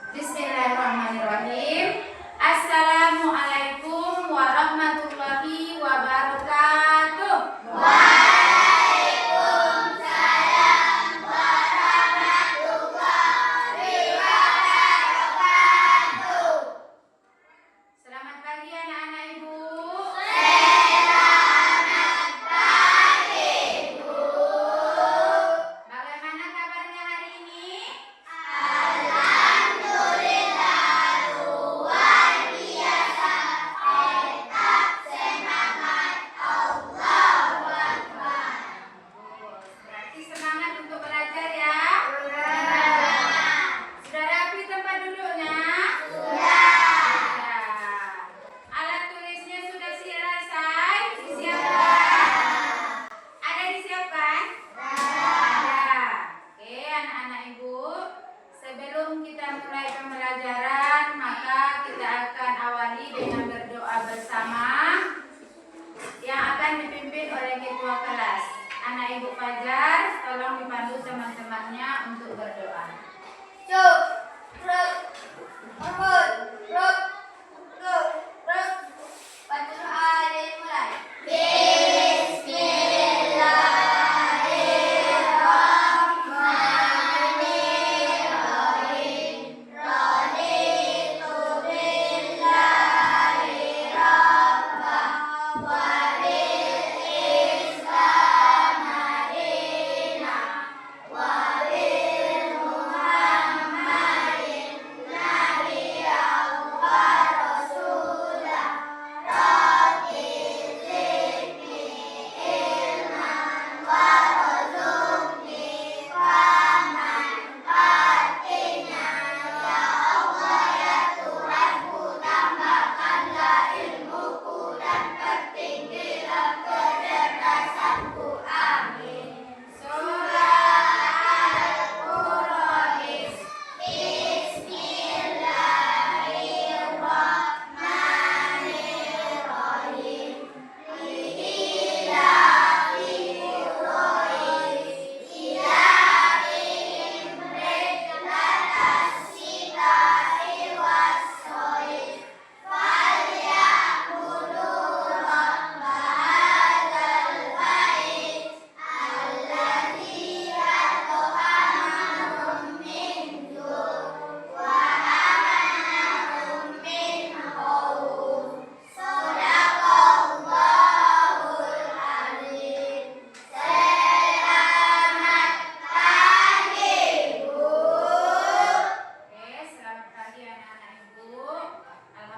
Bismillahirrahmanirrahim. Assalamualaikum warahmatullahi wabarakatuh. Waalaikumsalam warahmatullahi wabarakatuh. Selamat pagi anak-anak Ibu. Selamat pagi Ibu. Bagaimana kabarnya hari ini? Sebelum kita mulai pembelajaran, maka kita akan awali dengan berdoa bersama yang akan dipimpin oleh ketua kelas. Anak Ibu Fajar, tolong dipandu teman-temannya untuk berdoa.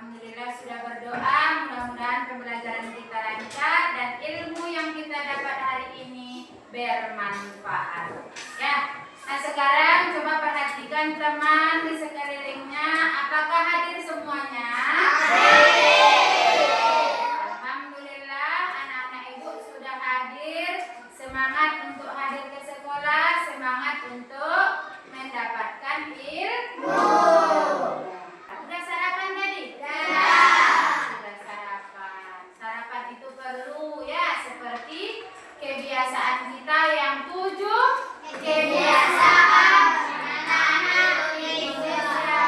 Alhamdulillah sudah berdoa, mudah-mudahan pembelajaran kita lancar dan ilmu yang kita dapat hari ini bermanfaat. Ya, nah sekarang coba perhatikan teman di sekelilingnya, apakah hadir semuanya? Alhamdulillah, anak-anak Ibu sudah hadir. Semangat untuk hadir ke sekolah, semangat untuk mendapatkan ilmu. Sudah sarapan tadi? Sudah sarapan. Sarapan itu perlu ya, seperti kebiasaan kita yang 7 kebiasaan anak-anak Indonesia.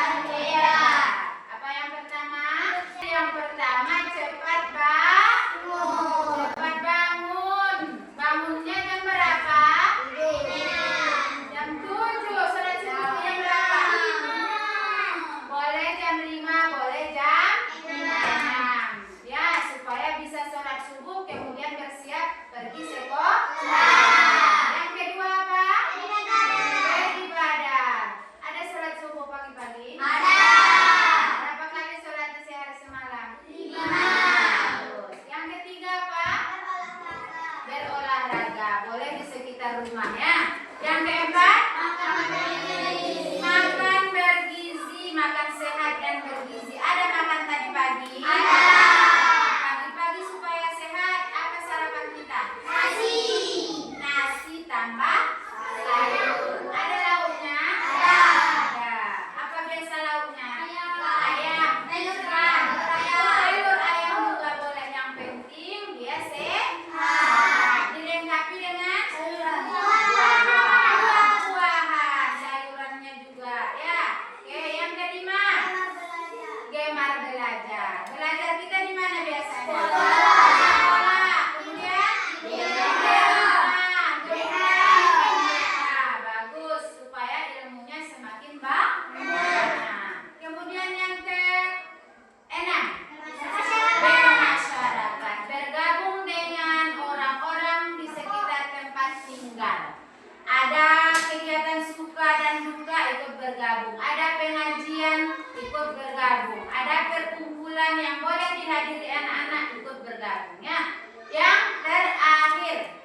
ada pengajian, ikut bergabung. Ada perkumpulan yang boleh dihadiri anak-anak, ikut bergabung ya. Yang terakhir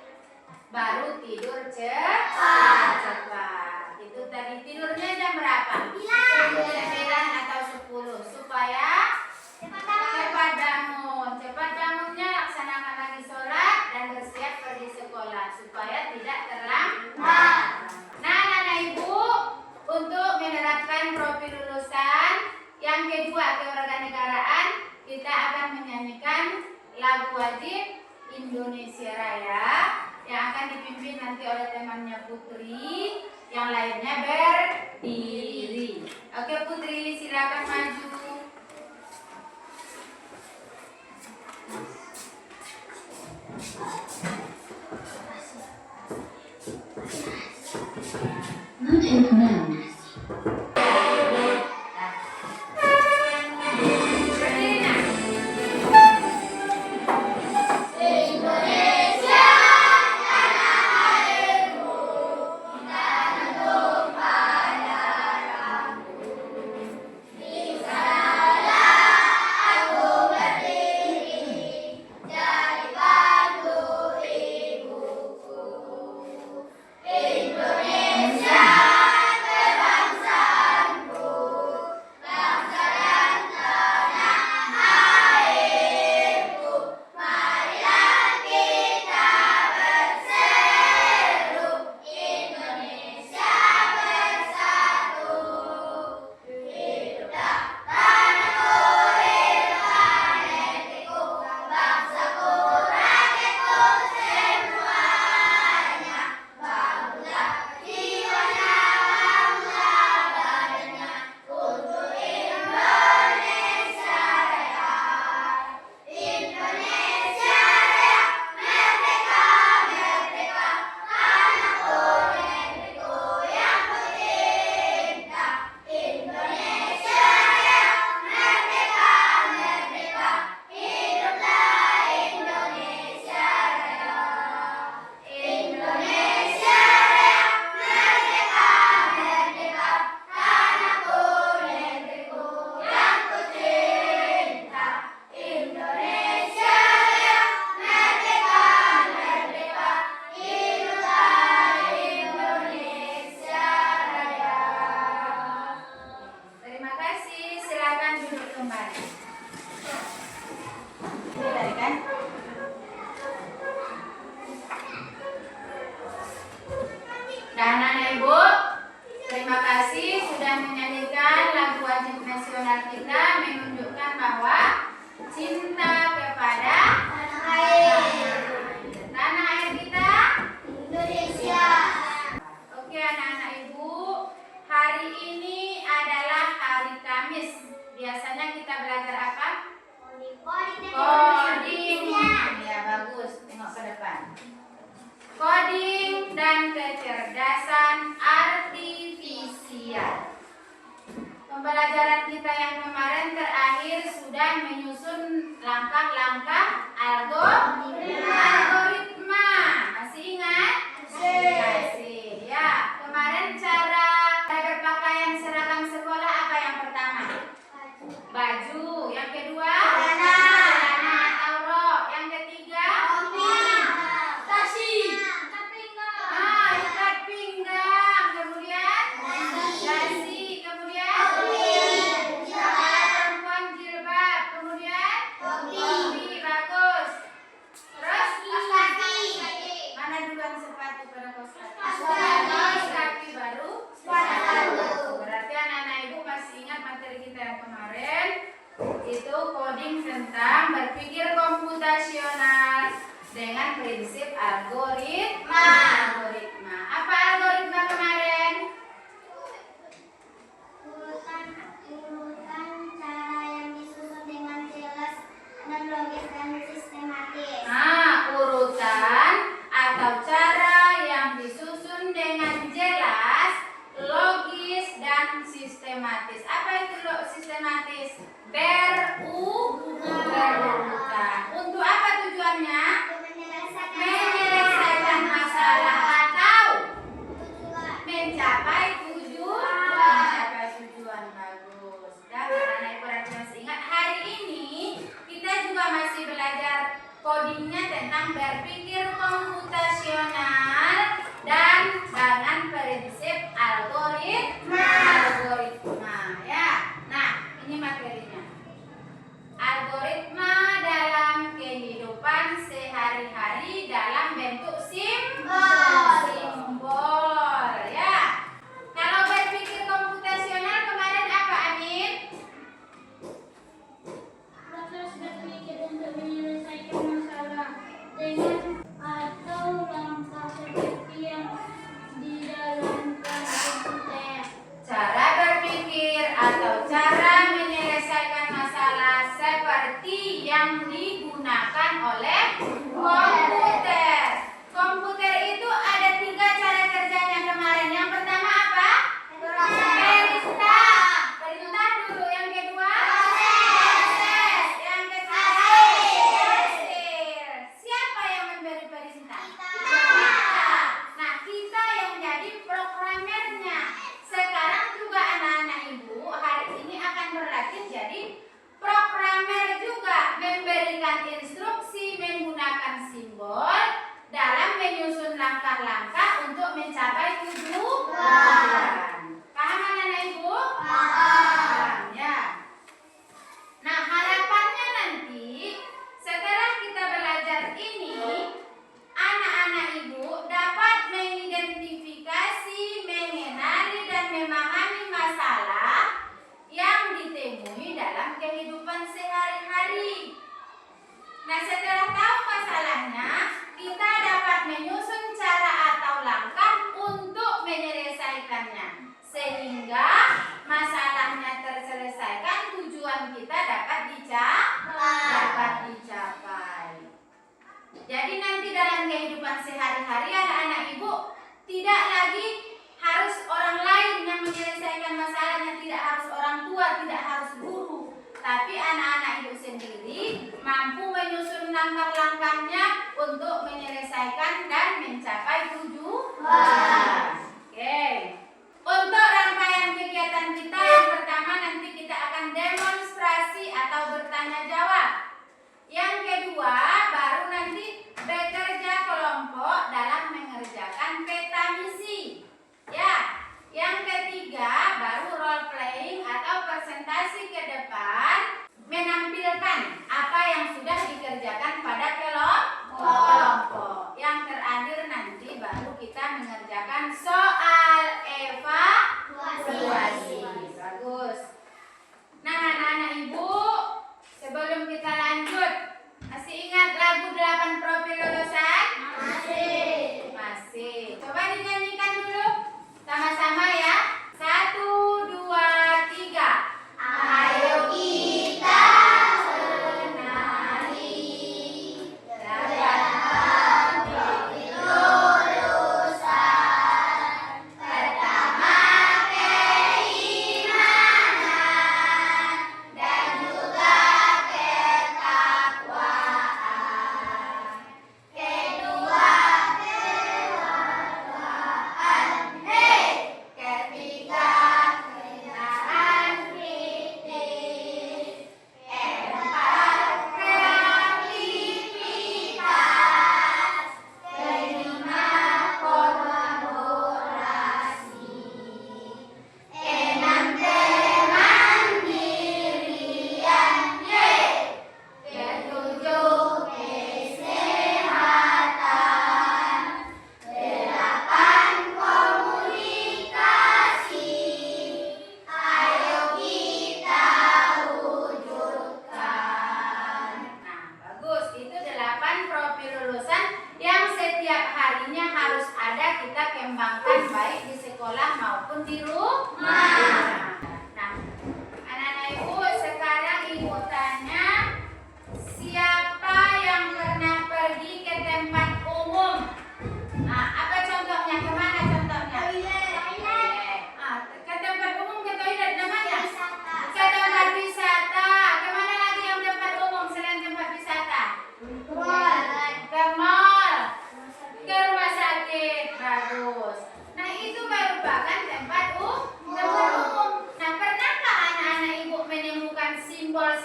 baru tidur cepat. Itu tadi tidurnya jam berapa? 9 atau 10 supaya cepat bangun. Cepat bangunnya laksanakan lagi sholat dan bersiap pergi sekolah supaya tidak terlambat. Nah, anak ibu, untuk menerapkan profil lulusan yang kedua kewarganegaraan, kita akan menyanyikan lagu wajib Indonesia Raya yang akan dipimpin nanti oleh temannya Putri, yang lainnya berdiri. Oke Putri, silakan maju. Bluetooth mode. Dan anak ibu, terima kasih sudah menyanyikan lagu wajib nasional kita, menunjukkan bahwa cinta kepada tanah air kita Indonesia. Oke anak-anak ibu, hari ini adalah hari Kamis. Biasanya kita belajar apa? Coding. Ya bagus, tengok ke depan. Coding dan kecerdasan artifisial. Pembelajaran kita yang kemarin terakhir sudah menyusun langkah-langkah algoritma. Masih ingat? Masih. Ya, kemarin cara berpakaian seragam sekolah apa yang pertama? Baju. Yang kedua? Celana atau rok. Yang ketiga? Ikat pinggang. Kemudian dasi. Kemudian perempuan jilbab. Kemudian topi. Bagus. Terus mana duluan sepatu pada kaos kaki baru sepatu. Berarti anak-anak ibu masih ingat materi kita yang kemarin, itu coding tentang berpikir komputasional dengan prinsip algoritma. Apa algoritma kemarin? Urutan cara yang disusun dengan jelas dan logis dan sistematis. Urutan atau cara yang disusun dengan jelas, logis dan sistematis. Apa itu sistematis? Berurutan. Untuk apa tujuannya? Menyelesaikan masalah atau mencapai tujuan. bagus. Dan anak-anak ibu dan masih ingat hari ini kita juga masih belajar codingnya tentang berpikir komputasional dan dengan prinsip algoritma ya. Nah, ini materinya. Algoritma dalam kehidupan sehari-hari dalam bentuk simbol ya. Kalau berpikir komputasional kemarin apa, Amin? Proses berpikir untuk menyelesaikan masalah dengan atau langkah seperti yang dijalankan komputer. Cara berpikir atau cara menyelesaikan masalah seperti yang digunakan oleh komputer. Komputer itu ada 3 cara kerjanya kemarin. Yang pertama apa? Perintah. Perintah dulu. Yang kedua? Proses. Yang ketiga? Hasil. Siapa yang memberi perintah? Kita. Nah, kita yang jadi programmernya. Sekarang juga anak-anak ibu hari ini akan berlatih jadi programmer juga, memberikan instruksi menggunakan simbol dalam menyusun langkah-langkah untuk mencapai tujuan. Paham anak-anak ibu? Paham ya. Nah, harapannya nanti setelah kita belajar ini, anak-anak ibu dapat mengidentifikasi, mengenali dan memahami masalah yang ditemui dalam kehidupan sehari-hari. Nah, setelah tahu masalahnya, kita dapat menyusun cara atau langkah untuk menyelesaikannya sehingga masalahnya terselesaikan, tujuan kita dapat dicapai. Jadi nanti dalam kehidupan sehari-hari anak-anak ibu tidak lagi harus orang lain yang menyelesaikan masalahnya, tidak harus orang tua, tidak harus guru, tapi anak-anak ibu sendiri mampu menyusun langkah-langkahnya untuk menyelesaikan dan mencapai tujuan. Oke. Untuk rangkaian kegiatan kita yang pertama nanti kita akan demonstrasi atau bertanya jawab. Yang kedua baru nanti bekerja kelompok dalam mengerjakan peta misi. Ya. Yang ketiga baru role playing atau presentasi ke depan menampilkan apa yang sudah dikerjakan pada kelompok. Yang terakhir nanti baru kita mengerjakan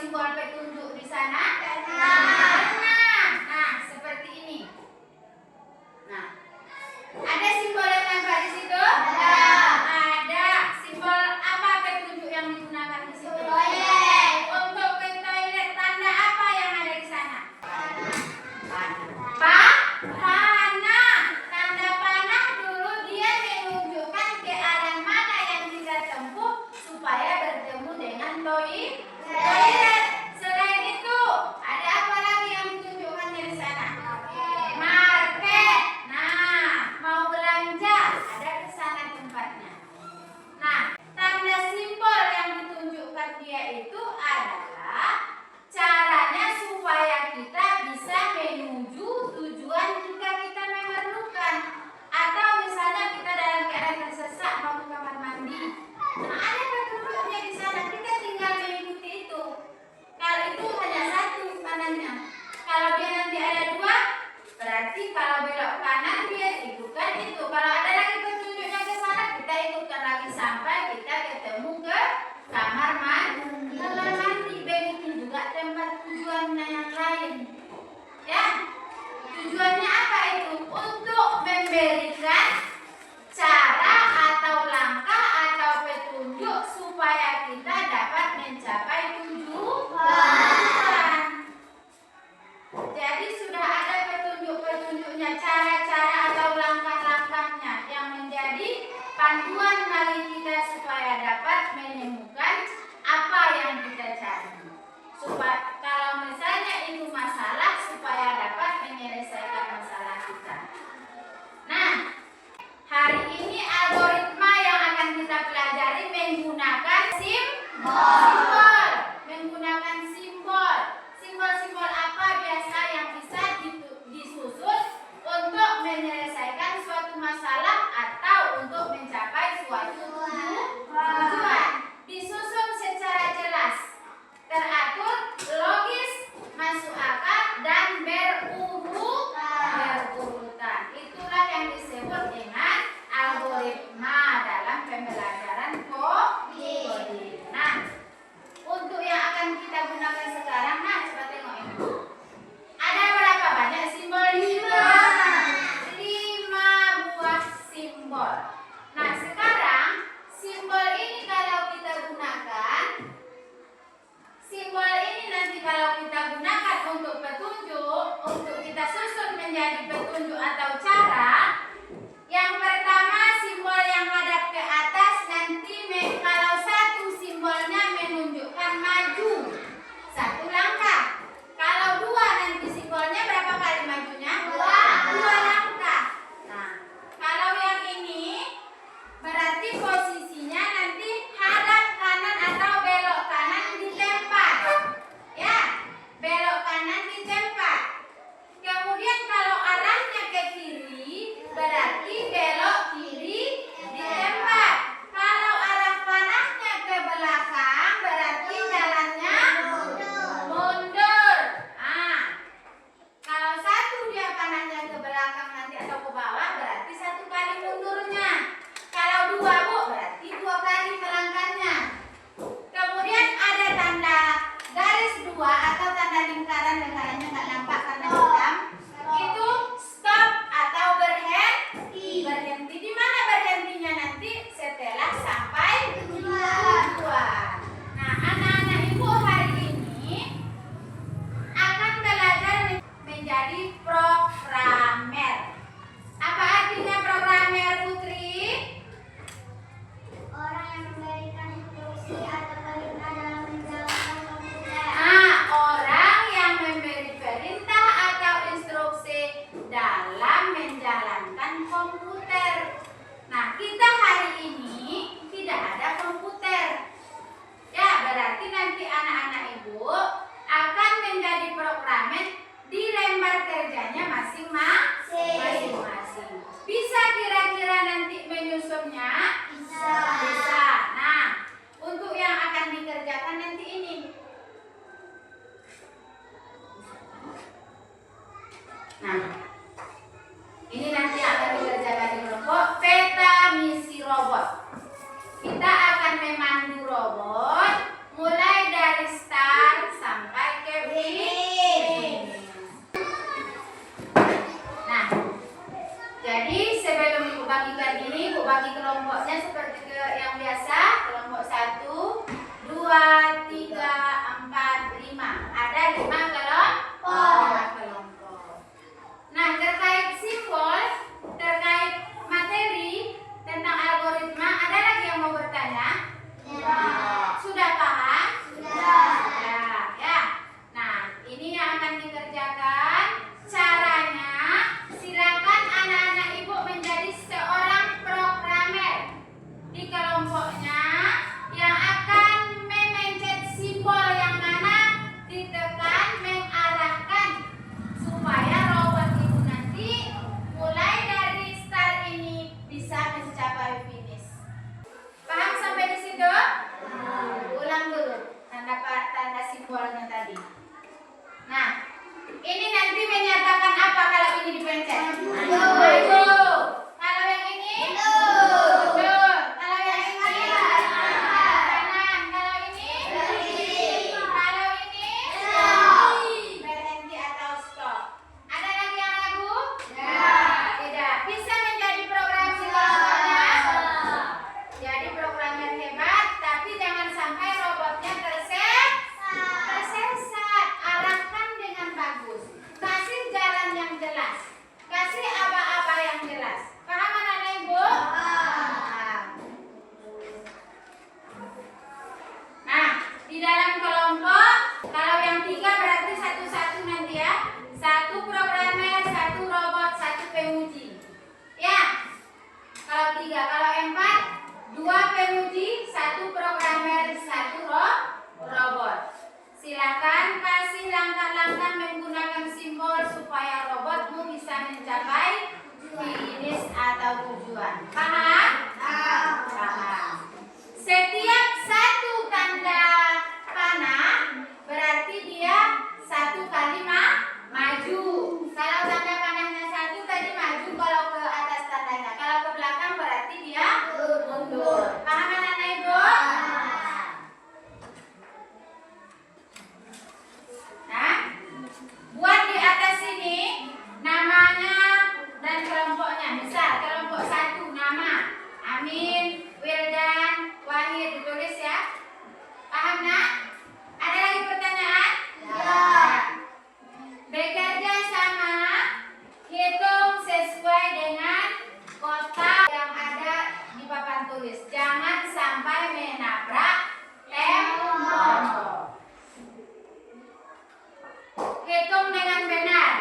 simbol petunjuk di sana? Pernah. Nah, seperti ini. Nah, ada simbol yang nampak di situ? Ada. Simbol apa petunjuk yang digunakan di situ? Toilet. Untuk ke toilet, tanda apa yang ada di sana? Panah. Tanda panah dulu dia menunjukkan ke arah mana yang kita tempuh supaya bertemu dengan toilet. Selain itu, ada apa lagi yang ditunjukkannya di sana? Market. Nah, mau belanja, ada di sana tempatnya. Nah, tanda simbol yang ditunjukkan dia itu adalah caranya supaya kita bisa menuju tujuan jika kita memerlukan. Atau misalnya kita dalam keadaan tersesat mau ke kamar mandi. Nah, ada petunjuknya di sana. Kita tinggal mengikuti itu. Kalau itu hanya satu panahnya. Kalau dia nanti ada dua, berarti kalau belok kanan dia ikutkan itu. Kalau ada lagi petunjuknya ke sana, kita ikutkan lagi sampai kita ketemu ke kamar mandi. Kamar mandi begitu juga tempat tujuannya yang lain. Ya, tujuannya apa itu? Untuk memberikan cara atau langkah atau petunjuk supaya kita dapat mencapai tujuan. Jadi sudah ada petunjuk-petunjuknya, cara-cara atau langkah-langkahnya yang menjadi panduan bagi kita supaya dapat menemukan apa yang kita cari. Supaya kalau misalnya itu masalah supaya dapat menyelesaikan masalah kita. Nah, hari ini algoritma yang akan kita pelajari menggunakan simbol. Menggunakan simbol. Simbol-simbol apa biasa yang bisa disusun untuk menyelesaikan suatu masalah atau untuk mencapai suatu tujuan. Disusun secara jelas, teratur, logis, masuk akal, dan berurutan. Itulah yang disebut dengan algoritma dalam pembelajaran coding. Nah, untuk yang akan kita gunakan sekarang, nah coba tengok ini. Ada berapa banyak simbol di situ? 5 buah simbol. Nah, sekarang simbol ini kalau kita gunakan, simbol ini nanti kalau kita gunakan untuk petunjuk, untuk kita susun menjadi petunjuk atau cara. Yang pertama simbol yang hadap ke atas nanti kalau satu simbolnya menunjukkan maju, satu langkah. Kalau dua nanti simbolnya berapa kali majunya? Dua langkah. Nah, kalau yang ini berarti posisinya nanti hadap kanan atau belok kanan di tempat. Ya, belok kanan di tempat. Kemudian kalau arahnya ke kiri, berarti belok kiri di tempat. Kalau arah panahnya ke belakang, berarti jalannya mundur. Kalau satu dia panahnya ke belakang nanti atau ke bawah, berarti satu kali mundurnya. Kalau dua, Bu, berarti 2 kali melangkahnya. Kemudian ada tanda garis 2 atau tanda lingkarannya nggak nampak karena hitam. Itu stop atau berhenti. Berhenti di mana berhentinya nanti? Setelah sampai tujuan. Nah, anak-anak Ibu hari ini akan belajar menjadi programmer. Apa artinya programmer, Putri? Orang yang memberikan instruksi atau perintah dalam menjalankan komputer. Orang yang memberi perintah atau instruksi dalam menjalankan komputer. Nah, kita hari ini tidak ada komputer. Ya, berarti nanti anak-anak Ibu akan menjadi programmer di lembar kerjanya masing-masing. Bisa kira-kira nanti menyusunnya? Bisa. Nah, untuk yang akan dikerjakan nanti ini. Nah, ini nanti akan dikerjakan di kelompok peta misi robot. Kita akan memandu robot mulai dari start simbolnya tadi. Nah, ini nanti menyatakan apa kalau ini dipencet? Maju. Kalau yang ini? Mundur. Kalau yang ini? Kanan. Kalau ini? Kalau ini? Berhenti atau stop. Ada lagi yang ragu? Tidak. Bisa menjadi program robotnya? Jadi programmer hebat, tapi jangan sampai robotnya tersesat. Arahkan dengan bagus. Kasih jalan yang jelas. Kasih apa-apa yang jelas. Paham anak-anak Ibu? Nah, di dalam kelompok, kalau yang 3 berarti satu-satu nanti ya. 1 programmer, 1 robot, 1 penguji. Ya. Kalau 3, kalau 4, 2 penguji, 1 programmer, 1 robot. Silakan kasih langkah-langkah menggunakan simbol supaya robotmu bisa mencapai finish atau tujuan. Paham? Paham. Setiap 1 tanda panah berarti dia 1 kali maju. Kalau tanda panahnya 1 tadi maju, kalau ke atas tandanya. Kalau ke belakang berarti dia mundur. Paham anak-anak Ibu? Nah, buat di atas sini namanya dan kelompoknya. Misal kelompok 1 nama Amin, Wildan, Wahid, ditulis ya. Paham nak? Ada lagi pertanyaan? Ya. Bekerja sama, hitung sesuai dengan kotak yang ada di papan tulis. Jangan sampai menabrak tembok. Hitung dengan benar.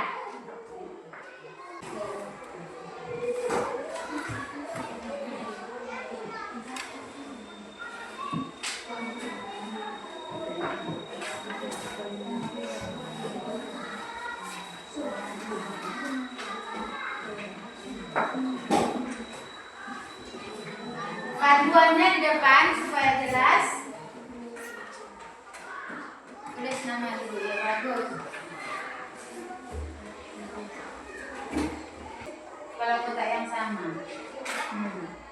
Panduannya di depan supaya jelas. Tulis nama dulu ya, bagus. Kalau kotak yang sama.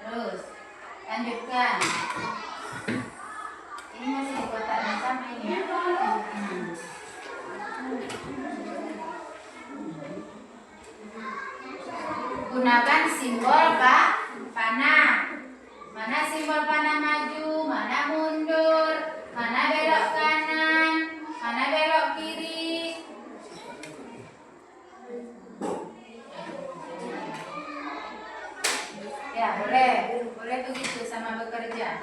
Terus lanjutkan. Ini masih di kotak yang sama ini ya. Gunakan simbol panah. Mana simbol panah maju, mana mundur, mana belok kanan, mana belok kiri. Ya, boleh begitu sama bekerja.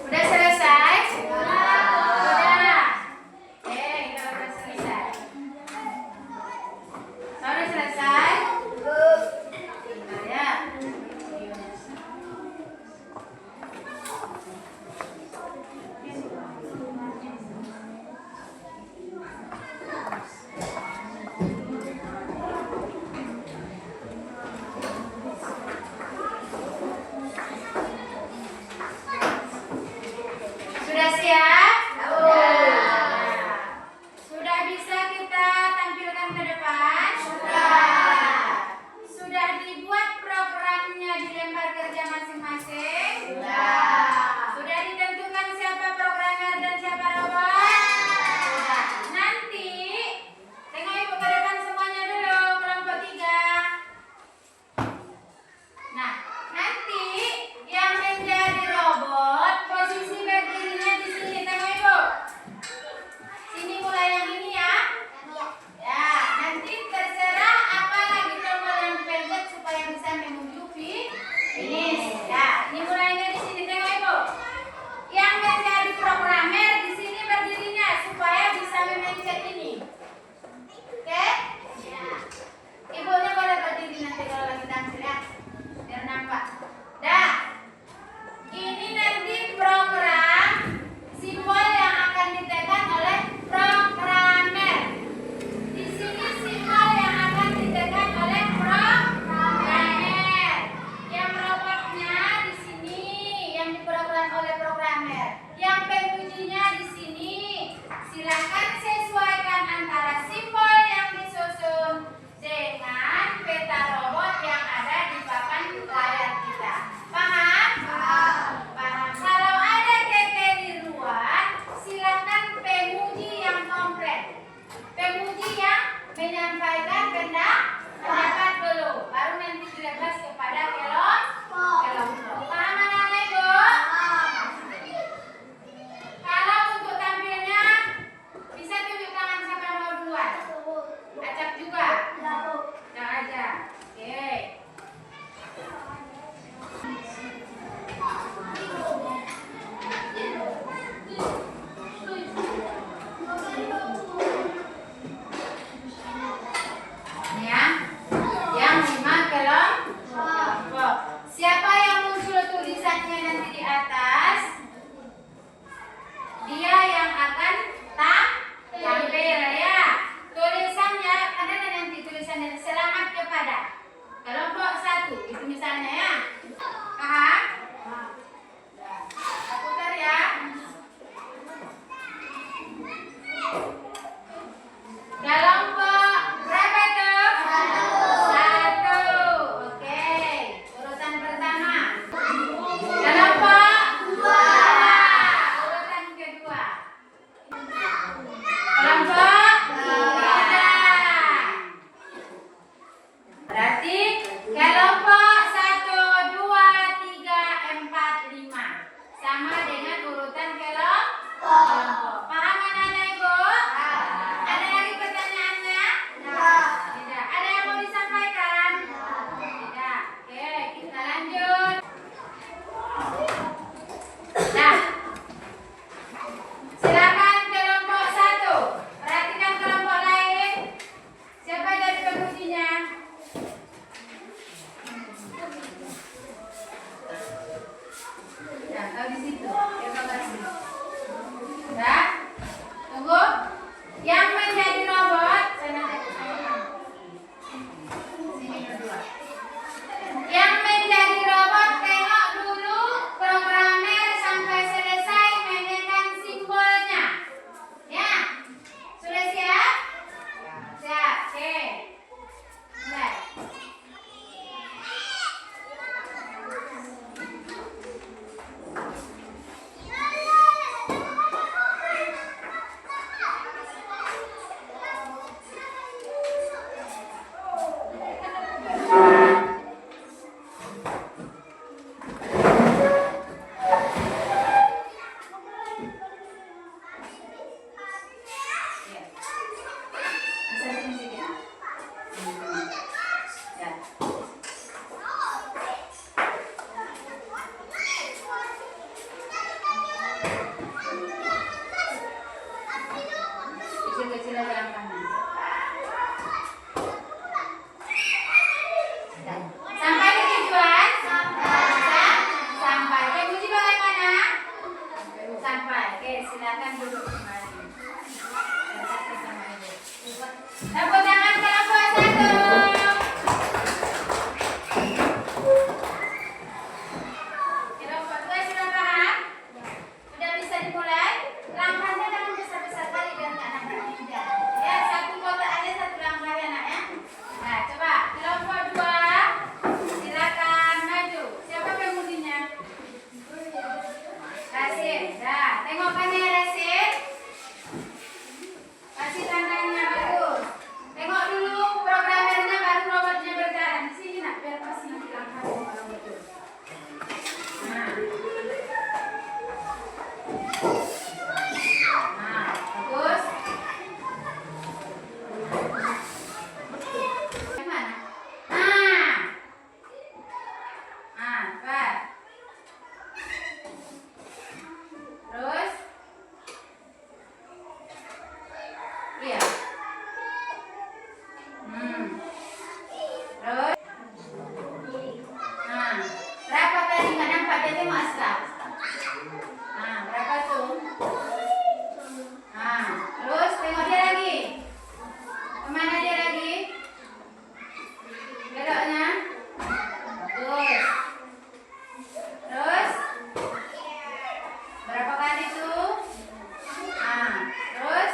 Udah selesai? Udah. Kita udah selesai. Udah selesai? Bentar ya. Sudah siap? Sudah bisa kita tampilkan ke depan? Sudah dibuat programnya, dilempar kerja masing-masing? Sudah ditentukan siapa programmer dan siapa robot? Nanti tengok ibu ke depan semuanya dulu, kelompok 3. Nah, nanti yang menjadi robot posisi berdirinya di sini. Tengok ibu. Sini mulai yang ini ya. Ya, nanti terserah apa lagi tombol yang dipencet supaya bisa menuju finish. Ya, ini mulainya di sini. Tengok ibu. Yang menjadi programmer di sini berdirinya supaya bisa memencet ini. Oke? Ibunya boleh berdiri nanti kalau lagi tampil ya. Biar nampak. Dah. Ini nanti program simbol yang akan ditekan oleh programmer. Di sini simbol yang akan ditekan oleh programmer. Yang robotnya di sini, yang diprogram oleh programmer. Yang pengujinya di sini. Silakan sesuaikan antara simbol yang disusun dengan peta robot yang ada di papan layar kita. Paham? Paham. Kalau ada keke di luar, silakan penguji yang komplit. Penguji yang menyampaikan pendapat dulu, baru nanti dilepas kepada kelompok. Paham anak-anak ibu? Kalau untuk tampilnya bisa tunjuk tangan siapa yang mau duluan. Acak juga. Yang aja. Oke. sila jalan kanan. Sampai ke tujuan? Sampai. Oke, kunci bagaimana? Sampai. Oke, silakan duduk kembali. Tepuk tangan kelompok 1. Kelompok 2 sudah paham? Sudah bisa dimulai? Langkahnya jangan besar-besar kali biar nggak nambah tidak. Ya, satu kotak aja satu langkah ya nak ya. Nah, coba kelompok 2 silakan maju. Siapa pengujinya? Rasid. Dah, tengok kamera Rasid. Kasih tandanya bagus. Tengok dulu programmernya baru robotnya berjalan. Di sini nak biar pas nanti langkahnya kalau betul. Nah. Nah, bagus. Yang mana? Cepat. Terus. Iya. Terus. Berapa tadi nggak nampak dia tengok asal. Berapa tuh? Terus tengok dia lagi. Kemana dia lagi? Beloknya. Bagus. Terus. Berapa kali tuh? Terus.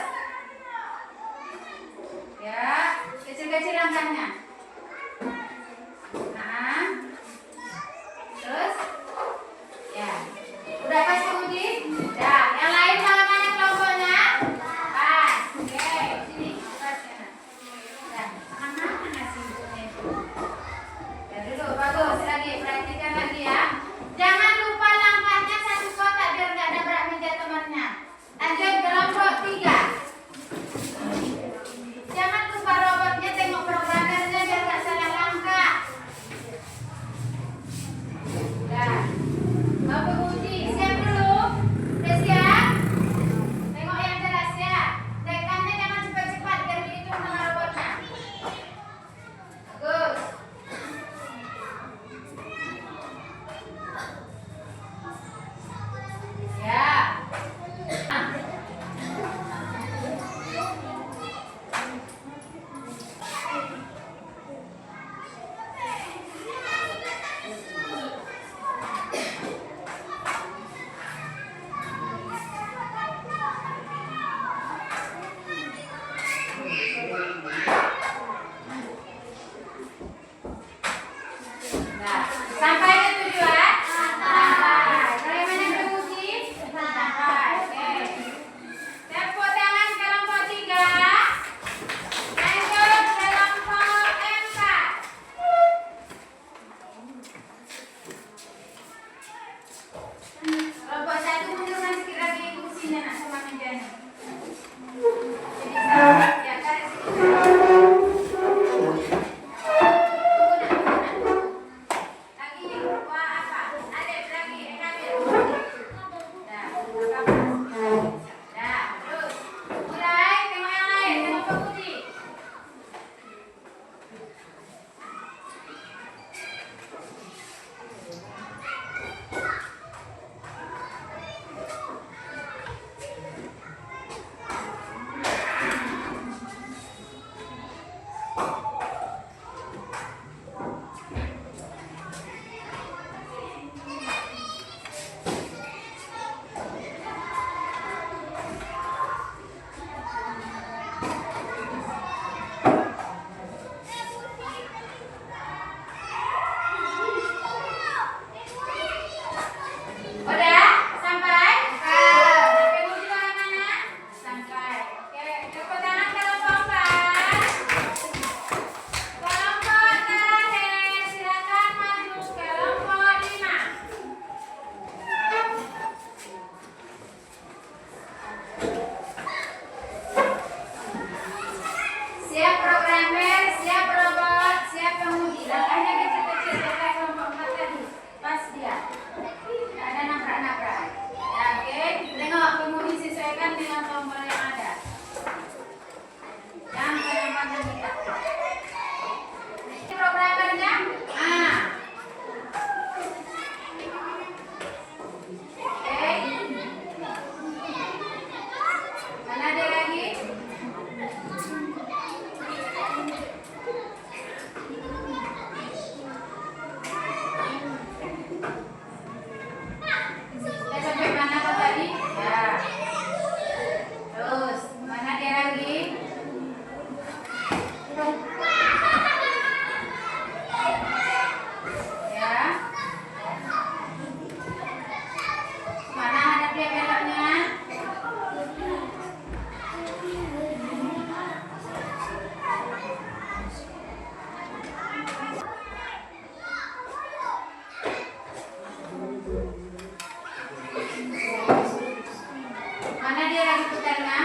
dia lagi putarnya?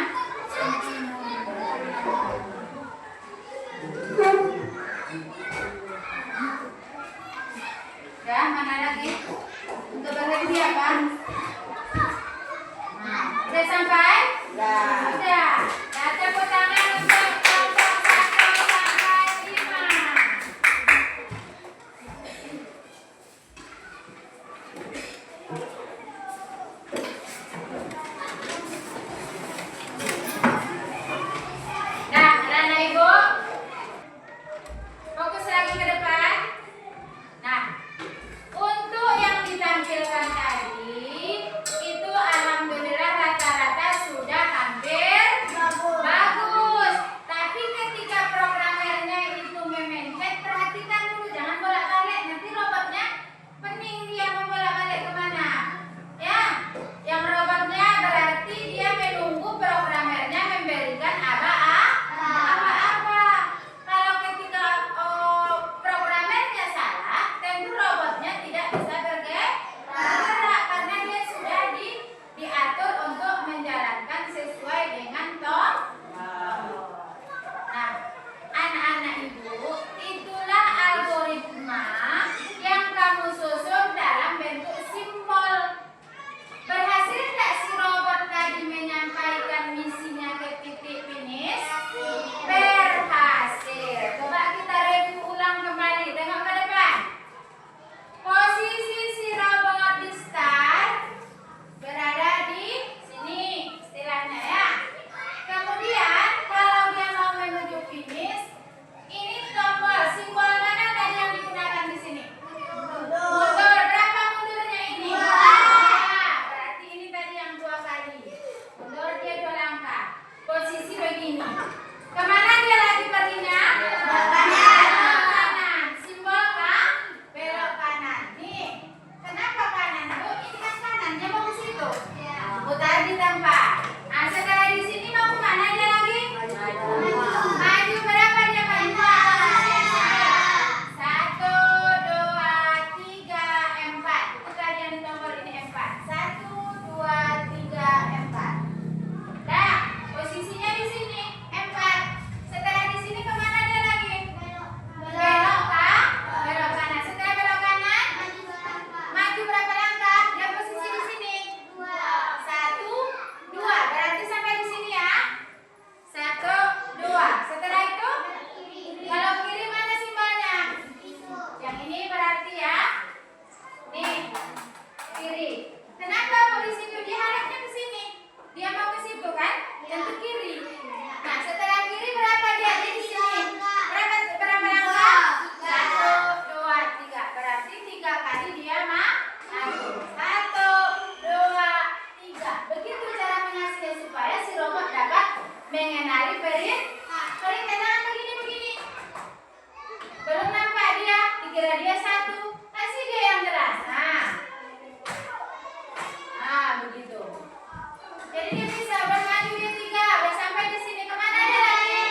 Ya, mana lagi? Untuk berhenti apa? Nah, udah sampai? Udah. Nah, tepuk tangan untuk kelompok 1 sampai 5. Nah, anak-anak ibu, fokus lagi ke depan. Nah, untuk yang ditampilkan tadi itu alhamdulillah rata-rata sudah hampir bagus. Tapi ketika programmernya itu memencet, perhatikan dulu, jangan bolak-balik, nanti robotnya pening dia membolak-balik kemana. Ya, yang robotnya berarti dia menunggu programmernya memberikan apa-apa. Kalau ketika programmernya salah, tentu robotnya tidak bisa bergerak karena dia sudah diatur untuk menjalankan sesuai dengan Nah, anak-anak ibu, itulah algoritma yang kamu susun dalam bentuk simbol. Berhasil nggak si robot tadi menyampaikan misinya ke titik finish? Berhasil. Coba kita review ulang kembali. Tengok ke depan. Posisi si robot di start berada di sini, istilahnya ya. Kemudian kalau dia mau menuju finish, ini tombol simbol mana tadi yang digunakan di sini? Mundur. Berapa mundurnya ini? Berarti ini tadi yang 2 kali. Mundur dia 2 langkah. Posisi begini. Kemana dia lagi perginya? Belok kanan. Simbol kan? Belok kanan. Nih. Kenapa kanan? Oh, ini kan kanan. Dia mau ke situ. Putar di tempat. Nah, setelah di sini mau ke mana dia lagi? Maju berapa dia maju? 1, 2, 3, 4. Itu tadi yang di tombol ini 4. 1, 2, 3, 4. Nah, posisinya di sini 4. Setelah di sini kemana dia lagi? Belok kan? Belok kanan. Setelah belok kanan, maju berapa langkah? Dia posisi di sini. 1, 2. Berarti sampai di sini ya. 1, 2. Setelah itu, kalau kiri mana simbolnya? Yang ini berarti ya. Nih, kiri. Kenapa mau di situ? Dia harapnya ke sini. Dia mau ke situ kan? Tentu kiri. Nah, setelah kiri berapa dia? Dia di sini. Berapa langkah? 1, 2, 3. Berarti 3 kali dia maju. 1, 2, 3. Begitu cara mengasih supaya si robot dapat mengenali perintahan begini. Belum nampak dia, dikira dia 1. Kasih dia yang jelas. Nah, begitu. Jadi dia bisa bermaju dia 3. Udah sampai di sini. Kemana dia lagi?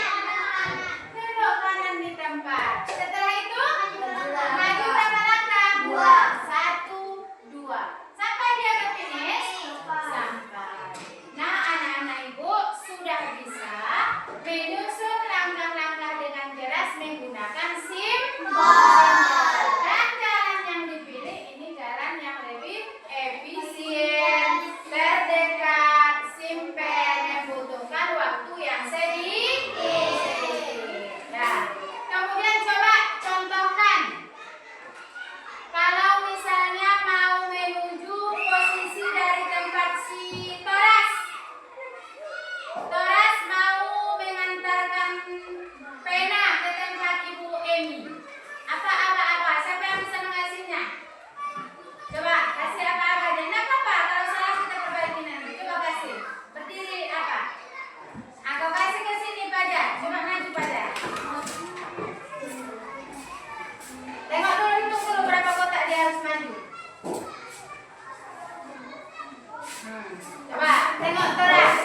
Belok kanan di tempat. Setelah itu maju berapa langkah? 1, 2. Sampai dia ke finish? Sampai. Nah, anak-anak ibu sudah bisa menyusun langkah-langkah dengan jelas menggunakan simbol. Dan jalan yang dipilih ini jalan yang lebih efisien, terdekat, simpel, membutuhkan waktu yang sedikit. Nah, kemudian coba contohkan. Kalau misalnya mau menuju posisi dari tempat si Toras. Toras mau mengantarkan pena ke tempat Ibu Emi. Apa? Siapa yang bisa mengasihnya? Coba kasih apa-apa aja. Nggak apa-apa, kalau salah kita perbaiki nanti. Coba kasih. Berdiri apa? Aku kasih ke sini Pajar. Coba maju Pajar. Tengok dulu, hitung dulu berapa kotak dia harus maju. Coba tengok Toras.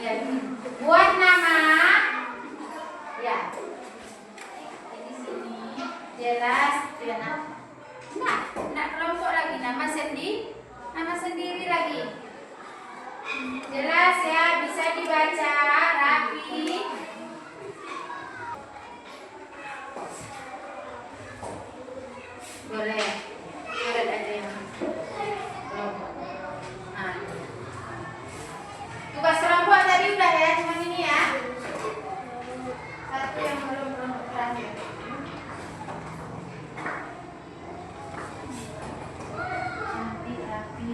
Ya, buat nama, ya, ini sini jelas, ya, nak kelompok lagi, nama sendiri lagi, jelas ya, bisa dibaca rapi. Boleh, coret aja yang kelompok. Nah. Tugas kelompok tadi udah ya, cuma ini ya. Satu yang belum terakhir. Cantik rapi.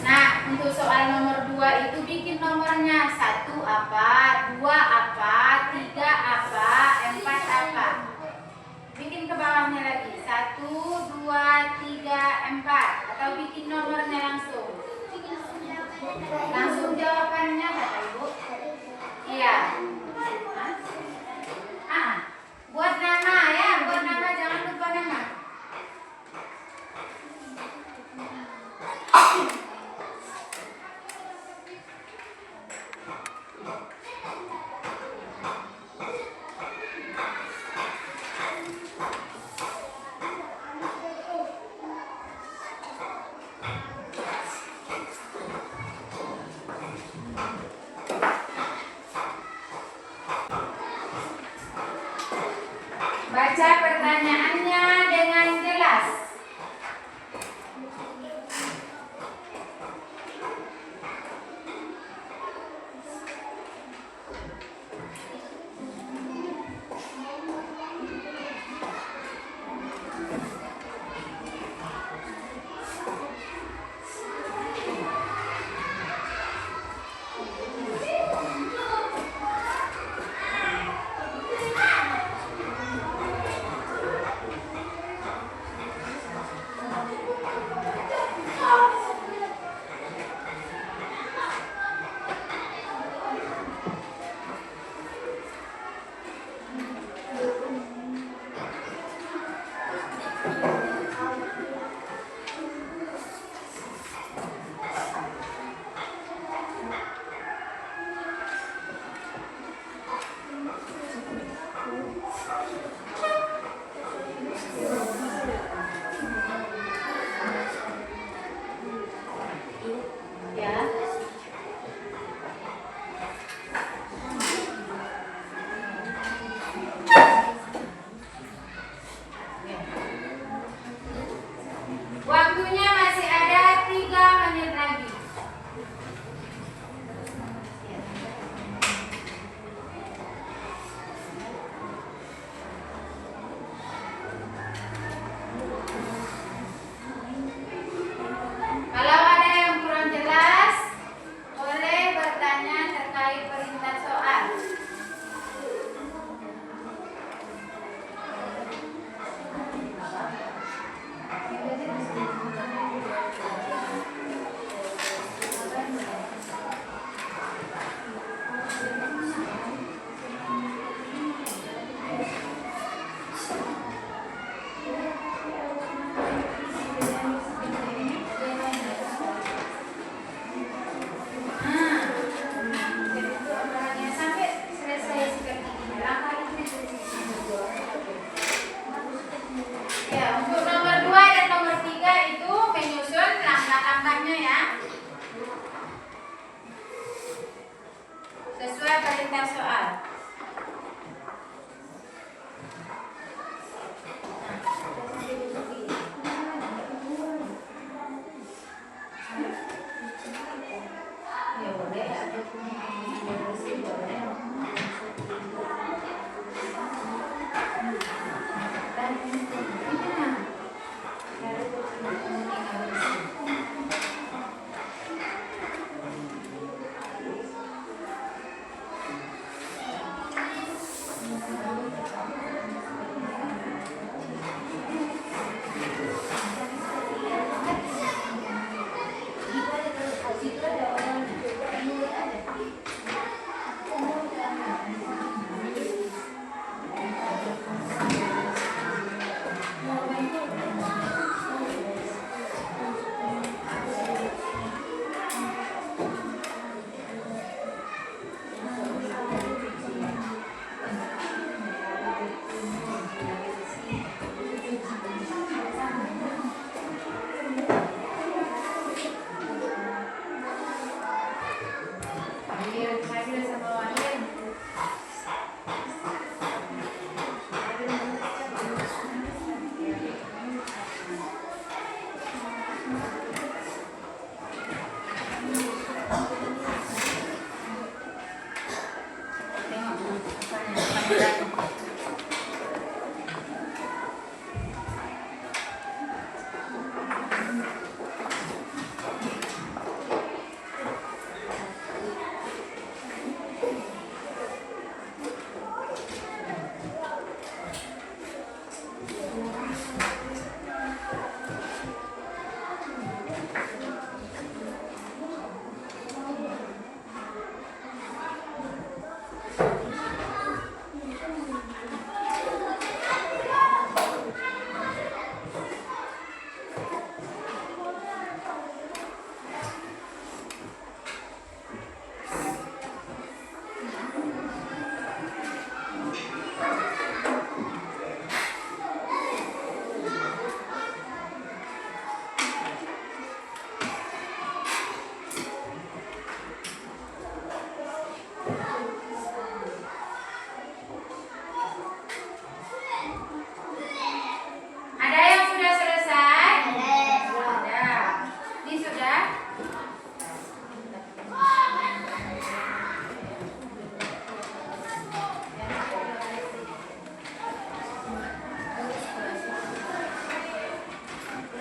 Nah, untuk soal nomor 2 itu bikin nomornya 1 apa, 2 apa, 3 apa, 4 apa. Bikin ke bawahnya lagi 1, 2, 3, 4 atau bikin nomornya langsung. Langsung jawabannya kata Ibu. Iya. Buat nama ya, buat nama jangan lupa nama. Baca pertanyaannya dengan jelas. Waktunya masih ada 3 menit lagi. Kalau ada yang kurang jelas, boleh bertanya terkait perintah soal.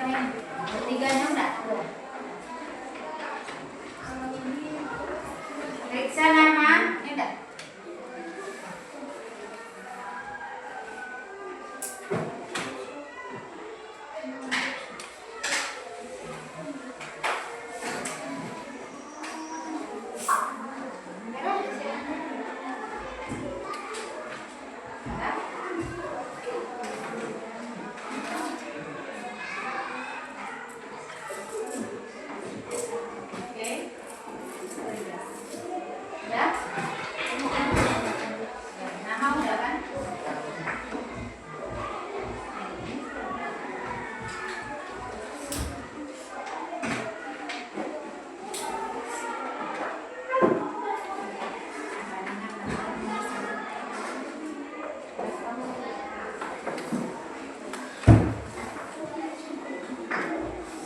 ini. Tiganya enggak? Periksa nama, ini enggak?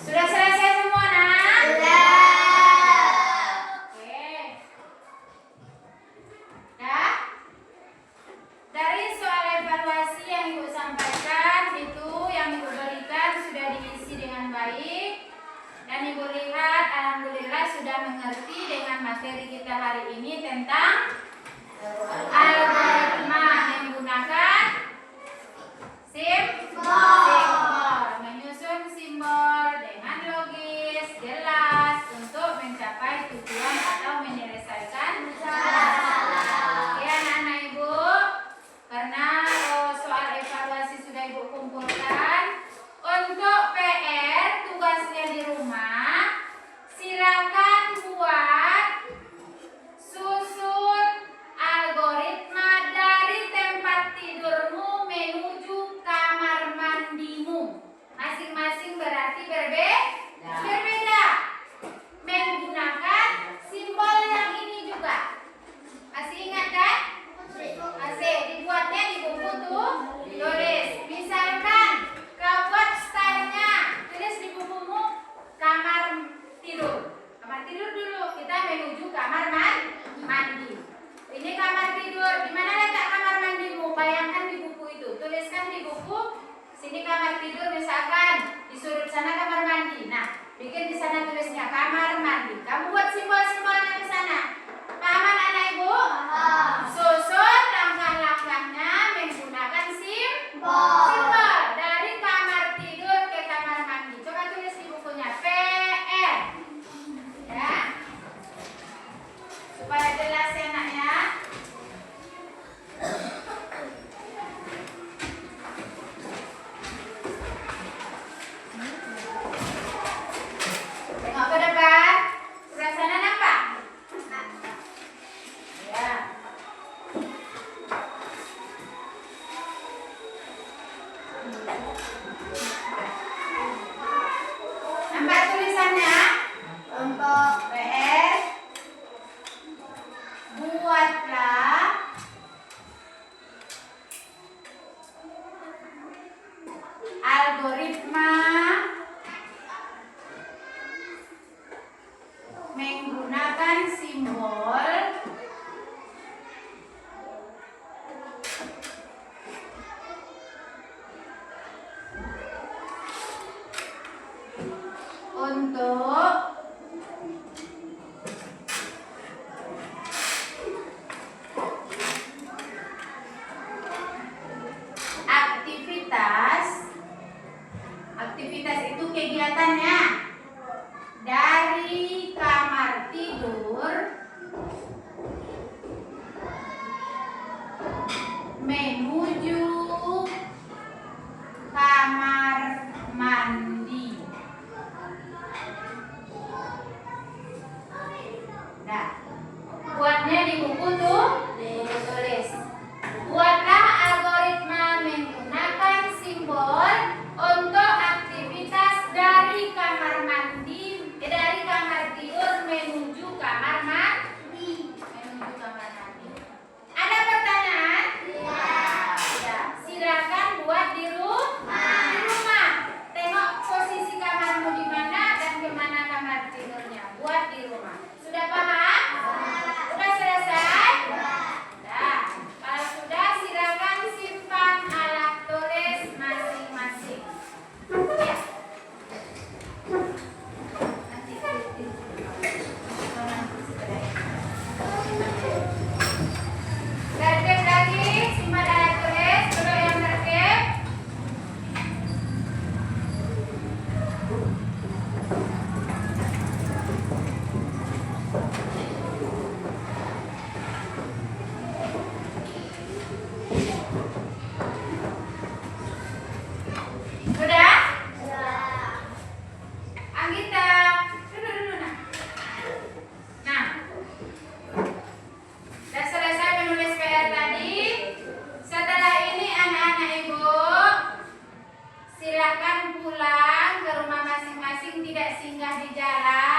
Sudah selesai semua, Nak? Oke. Dah? Dari soal evaluasi yang Ibu sampaikan itu yang Ibu berikan sudah diisi dengan baik. Dan Ibu lihat alhamdulillah sudah mengerti dengan materi kita hari ini tentang algoritma menggunakan simbol, menyusun simbol dengan logis, jelas untuk mencapai tujuan atau menyelesaikan masalah. Oke anak-anak Ibu, karena soal evaluasi sudah Ibu kumpulkan, untuk PR tugasnya di rumah silakan buat susun algoritma dari tempat tidurmu menuju kamar mandimu. Masing-masing berarti berbeda. Menggunakan simbol yang ini juga. Masih ingat kan? Masih. Dibuatnya di buku tuh. Tulis. Misalkan kau buat stylenya, tulis di bukumu kamar tidur. Kamar tidur dulu. Kita menuju kamar mandi. Ini kamar tidur. Di mana letak kamar mandimu? Bayangkan di buku itu. Tuliskan di buku. Sini kamar tidur, misalkan di sudut sana kamar mandi. Nah, bikin di sana tulisnya kamar mandi. Kamu buat simbol-simbolnya di sana. Paham anak Ibu? Susun langkah-langkahnya menggunakan simbol dari kamar tidur ke kamar mandi. Coba tulis di bukunya PR. Ya. Supaya jelas ya anaknya. Tengok ke depan. Sebelah sana nampak? Ya. Nampak tulisannya? Untuk PR, buatlah algoritma menggunakan simbol untuk aktivitas itu kegiatannya dari kamar tidur menuju kamar mandi. Nah, buatnya di buku tuh, di buku tulis. Buatlah algoritma menggunakan simbol untuk aktivitas dari kamar mandi, dari kamar tidur menuju kamar mandi. Menuju kamar mandi. Ada pertanyaan? Ya. Silakan buat di rumah. Silakan pulang ke rumah masing-masing, tidak singgah di jalan.